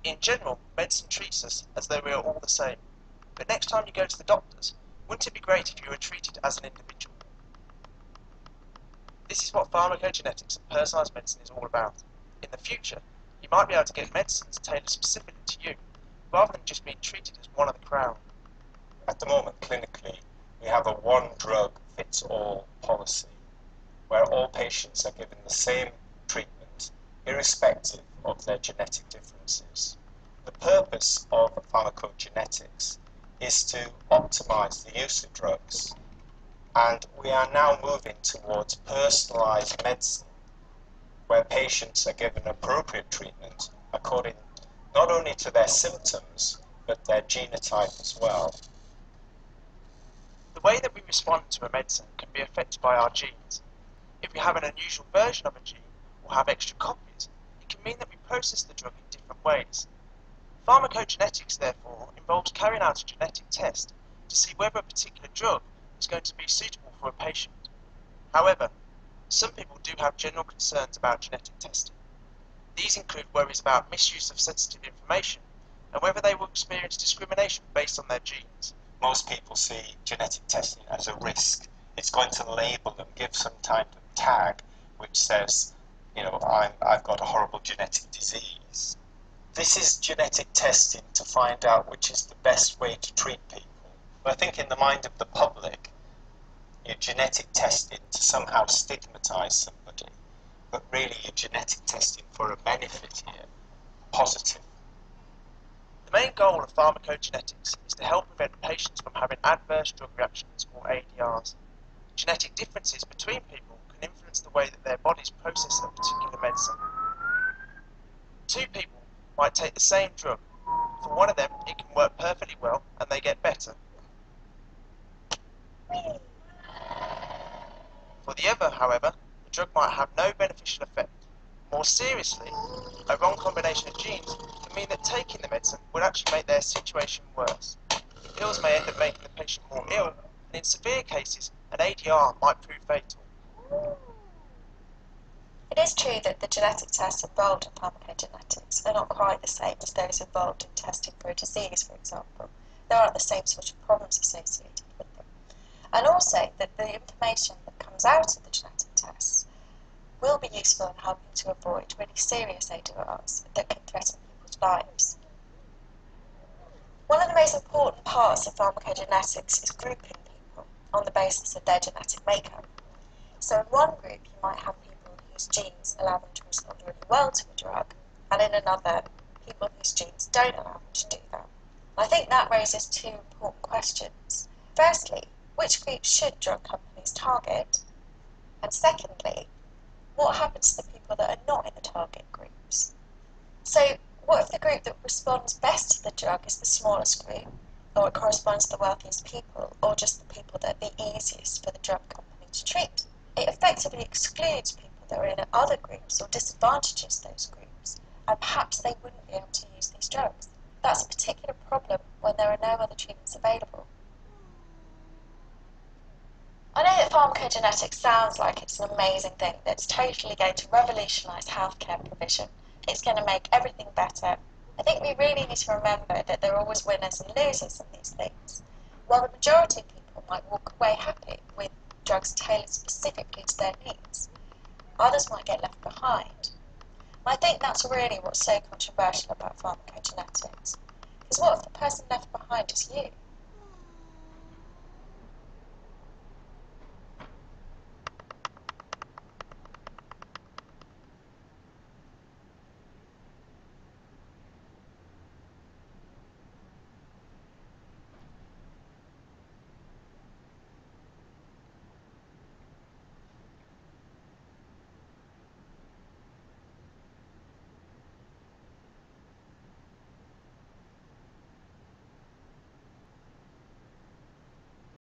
In general, medicine treats us as though we are all the same. But next time you go to the doctors, wouldn't it be great if you were treated as an individual? This is what pharmacogenetics and personalised medicine is all about. In the future, you might be able to get medicines tailored specifically to you, rather than just being treated as one of the crowd. At the moment, clinically, we have a one-drug-fits-all policy, where all patients are given the same treatment, irrespective of their genetic differences. The purpose of pharmacogenetics is to optimize the use of drugs, and we are now moving towards personalized medicine, where patients are given appropriate treatment according not only to their symptoms, but their genotype as well. The way that we respond to a medicine can be affected by our genes. If we have an unusual version of a gene, or have extra copies, it can mean that we process the drug in different ways. Pharmacogenetics, therefore, involves carrying out a genetic test to see whether a particular drug is going to be suitable for a patient. However, some people do have general concerns about genetic testing. These include worries about misuse of sensitive information and whether they will experience discrimination based on their genes. Most people see genetic testing as a risk. It's going to label them, give some type of tag which says, I've got a horrible genetic disease. This is genetic testing to find out which is the best way to treat people. But I think in the mind of the public, you're genetic testing to somehow stigmatize somebody, but really you're genetic testing for a benefit here, positive. The main goal of pharmacogenetics is to help prevent patients from having adverse drug reactions, or ADRs. Genetic differences between people can influence the way that their bodies process a particular medicine. Two people might take the same drug. For one of them, it can work perfectly well and they get better. For the other, however, the drug might have no beneficial effect. More seriously, a wrong combination of genes can mean that taking the medicine will actually make their situation worse. The pills may end up making the patient more ill, and in severe cases, an ADR might prove fatal. It is true that the genetic tests involved in pharmacogenetics are not quite the same as those involved in testing for a disease, for example. There aren't the same sort of problems associated with them. And also that the information that comes out of the genetic tests will be useful in helping to avoid really serious ADRs that can threaten people's lives. One of the most important parts of pharmacogenetics is grouping people on the basis of their genetic makeup. So in one group you might have people whose genes allow them to respond really well to a drug, and in another, people whose genes don't allow them to do that. I think that raises two important questions. Firstly, which groups should drug companies target? And secondly, what happens to the people that are not in the target groups? So, what if the group that responds best to the drug is the smallest group, or it corresponds to the wealthiest people, or just the people that are the easiest for the drug company to treat? It effectively excludes people that are in other groups or disadvantages those groups, and perhaps they wouldn't be able to use these drugs. That's a particular problem when there are no other treatments available. I know that pharmacogenetics sounds like it's an amazing thing that's totally going to revolutionise healthcare provision. It's going to make everything better. I think we really need to remember that there are always winners and losers in these things. While the majority of people might walk away happy with drugs tailored specifically to their needs, others might get left behind. And I think that's really what's so controversial about pharmacogenetics. Because what if the person left behind is you?